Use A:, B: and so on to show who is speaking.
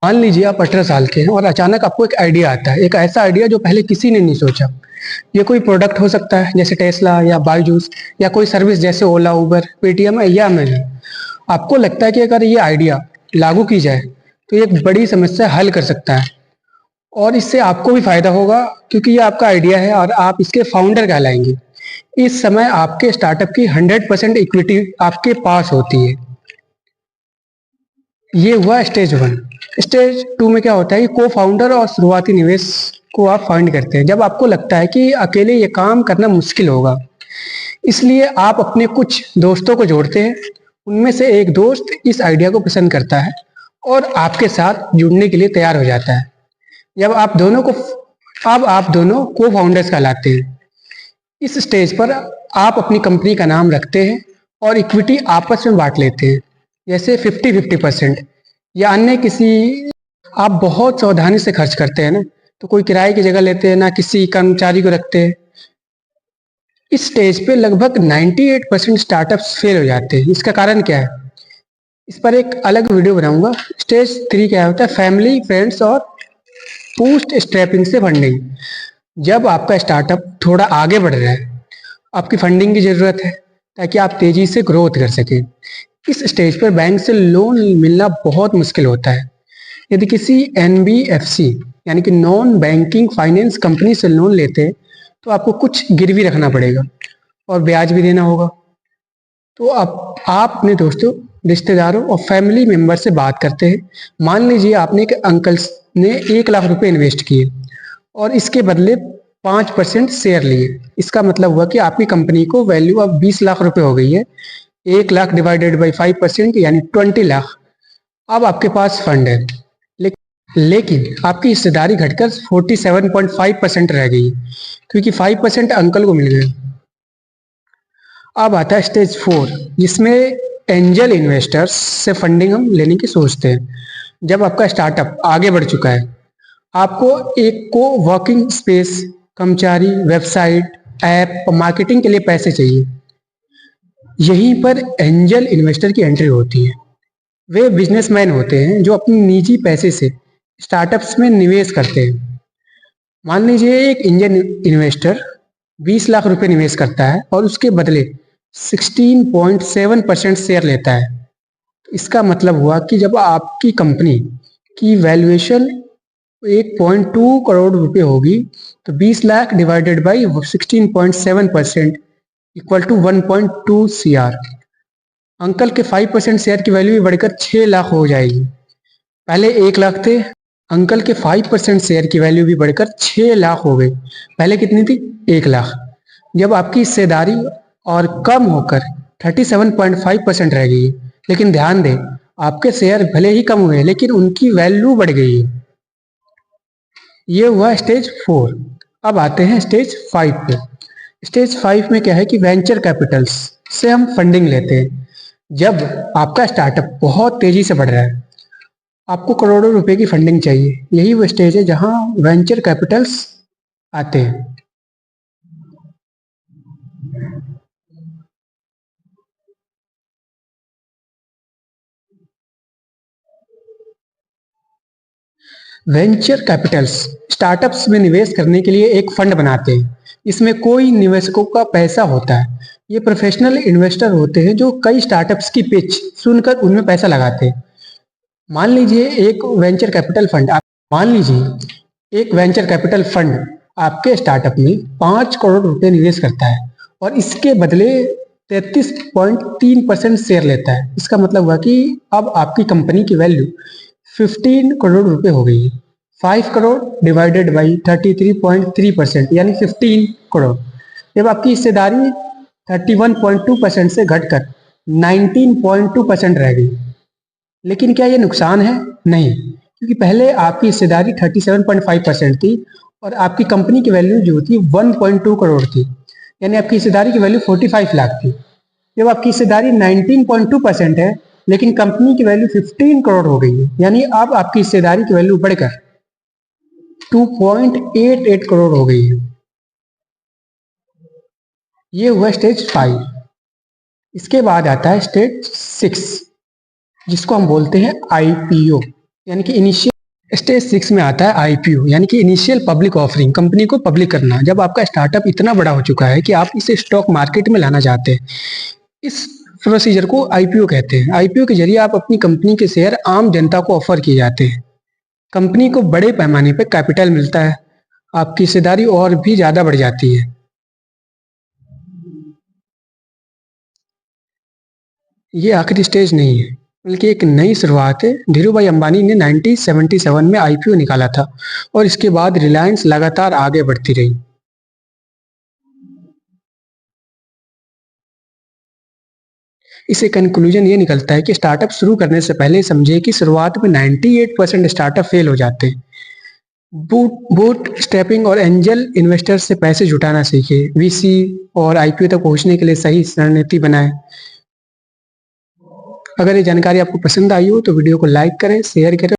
A: मान लीजिए आप 18 साल के हैं और अचानक आपको एक आइडिया आता है, एक ऐसा आइडिया जो पहले किसी ने नहीं सोचा। ये कोई प्रोडक्ट हो सकता है जैसे टेस्ला या बायजूस, या कोई सर्विस जैसे ओला, उबर, पेटीएम या अमेजन। आपको लगता है कि अगर ये आइडिया लागू की जाए तो ये एक बड़ी समस्या हल कर सकता है और इससे आपको भी फायदा होगा, क्योंकि ये आपका आइडिया है और आप इसके फाउंडर कहलाएंगे। इस समय आपके स्टार्टअप की 100% इक्विटी आपके पास होती है। ये हुआ स्टेज 1। स्टेज 2 में क्या होता है कि को फाउंडर और शुरुआती निवेश को आप फाइंड करते हैं। जब आपको लगता है कि अकेले ये काम करना मुश्किल होगा, इसलिए आप अपने कुछ दोस्तों को जोड़ते हैं। उनमें से एक दोस्त इस आइडिया को पसंद करता है और आपके साथ जुड़ने के लिए तैयार हो जाता है। जब आप दोनों को अब आप दोनों को फाउंडर्स कहलाते हैं। इस स्टेज पर आप अपनी कंपनी का नाम रखते हैं और इक्विटी आपस में बांट लेते हैं, जैसे 50-50% या अन्य किसी। आप बहुत सावधानी से खर्च करते हैं ना, तो कोई किराए की जगह लेते हैं, ना किसी कर्मचारी को रखते हैं। इस स्टेज पे लगभग 98% स्टार्टअप्स फेल हो जाते हैं। इसका कारण क्या है, इस पर एक अलग वीडियो बनाऊंगा। स्टेज 3 क्या होता है, फैमिली, फ्रेंड्स और बूस्ट स्ट्रैपिंग से फंडिंग। जब आपका स्टार्टअप थोड़ा आगे बढ़ रहा है, आपकी फंडिंग की जरूरत है ताकि आप तेजी से ग्रोथ कर सकें। इस स्टेज पर बैंक से लोन मिलना बहुत मुश्किल होता है। यदि किसी एनबीएफसी यानी कि नॉन बैंकिंग फाइनेंस कंपनी से लोन लेते हैं तो आपको कुछ गिरवी रखना पड़ेगा और ब्याज भी देना होगा। तो आप अपने दोस्तों, रिश्तेदारों और फैमिली मेंबर से बात करते हैं। मान लीजिए आपने एक अंकल ने 1 लाख रुपए इन्वेस्ट किए और इसके बदले 5% शेयर लिए। इसका मतलब हुआ कि आपकी कंपनी को वैल्यू अब 20 लाख रुपए हो गई है। 1 लाख डिवाइडेड बाई 5% यानी 20 लाख। अब आपके पास फंड है, लेकिन आपकी हिस्सेदारी घटकर 47.5% रह गई, क्योंकि 5% अंकल को मिल गए। अब आता है स्टेज 4, जिसमें एंजल इन्वेस्टर्स से फंडिंग हम लेने की सोचते हैं। जब आपका स्टार्टअप आगे बढ़ चुका है, आपको एक को वर्किंग स्पेस, कर्मचारी, वेबसाइट, ऐप और मार्केटिंग के लिए पैसे चाहिए। यहीं पर एंजल इन्वेस्टर की एंट्री होती है। वे बिजनेसमैन होते हैं जो अपने निजी पैसे से स्टार्टअप्स में निवेश करते हैं। मान लीजिए एक एंजल इन्वेस्टर 20 लाख रुपए निवेश करता है और उसके बदले 16.7% शेयर लेता है। इसका मतलब हुआ कि जब आपकी कंपनी की वैल्यूएशन 1.2 करोड़ रुपए होगी, तो 20 lakh divided by 16.7% equal to 1.2 CR। Uncle के 5% शेयर की वैल्यू भी बढ़कर 6 लाख हो जाएगी। पहले 1 लाख थे, अंकल के 5% शेयर की वैल्यू भी बढ़कर 6 लाख हो गई। पहले कितनी थी, 1 लाख। जब आपकी हिस्सेदारी और कम होकर 37.5% रह गई है, लेकिन ध्यान दें, आपके शेयर भले ही कम हुए लेकिन उनकी वैल्यू बढ़ गई है। ये हुआ स्टेज 4। अब आते हैं स्टेज 5 पे। स्टेज 5 में क्या है कि वेंचर कैपिटल्स से हम फंडिंग लेते हैं। जब आपका स्टार्टअप बहुत तेजी से बढ़ रहा है, आपको करोड़ों रुपए की फंडिंग चाहिए। यही वो स्टेज है जहां वेंचर कैपिटल्स आते हैं। वेंचर कैपिटल्स स्टार्टअप्स में निवेश करने के लिए एक फंड बनाते हैं। इसमें कोई निवेशकों का पैसा होता है। ये प्रोफेशनल इन्वेस्टर होते हैं जो कई स्टार्टअप्स की पिच सुनकर उनमें पैसा लगाते हैं। मान लीजिए एक वेंचर कैपिटल फंड आप मान लीजिए एक वेंचर कैपिटल फंड आपके स्टार्टअप में 5 करोड़ रुपए निवेश करता है और इसके बदले 33.3% शेयर लेता है। इसका मतलब हुआ कि अब आपकी कंपनी की वैल्यू 15 करोड़ रुपए हो गई है। 5 करोड़ डिवाइडेड बाई 33.3% यानी 15 करोड़। जब आपकी हिस्सेदारी 31.2% से घटकर 19.2% रह गई। लेकिन क्या ये नुकसान है? नहीं, क्योंकि पहले आपकी हिस्सेदारी 37.5% थी और आपकी कंपनी की वैल्यू जो थी 1.2 करोड़ थी, यानी आपकी हिस्सेदारी की वैल्यू 45 लाख थी। जब आपकी हिस्सेदारी 19.2% है लेकिन कंपनी की वैल्यू 15 करोड़ हो गई है, यानी अब आपकी हिस्सेदारी की वैल्यू बढ़कर 2.88 करोड़ हो गई है। ये हुआ स्टेज 5। इसके बाद आता है स्टेज 6, जिसको हम बोलते हैं IPO, यानी कि इनिशियल स्टेज 6 में आता है आईपीओ, यानी कि इनिशियल पब्लिक ऑफरिंग, कंपनी को पब्लिक करना। जब आपका स्टार्टअप इतना बड़ा हो चुका है कि आप इसे स्टॉक मार्केट में लाना चाहते हैं, इस प्रोसीजर को आईपीओ कहते हैं। आईपीओ के जरिए आप अपनी कंपनी के शेयर आम जनता को ऑफर किए जाते हैं। कंपनी को बड़े पैमाने पर कैपिटल मिलता है, आपकी हिस्सेदारी और भी ज्यादा बढ़ जाती है। ये आखिरी स्टेज नहीं है, बल्कि एक नई शुरुआत है। धीरूभाई अंबानी ने 1977 में आईपीओ निकाला था और इसके बाद रिलायंस लगातार आगे बढ़ती रही। इसे कंक्लूजन ये निकलता है कि स्टार्टअप शुरू करने से पहले समझे कि शुरुआत में 98% स्टार्टअप फेल हो जाते हैं। बूट स्टेपिंग और एंजल इन्वेस्टर्स से पैसे जुटाना सीखे। वीसी और आईपीओ तक पहुंचने के लिए सही रणनीति बनाएं। अगर ये जानकारी आपको पसंद आई हो तो वीडियो को लाइक करें, शेयर करें।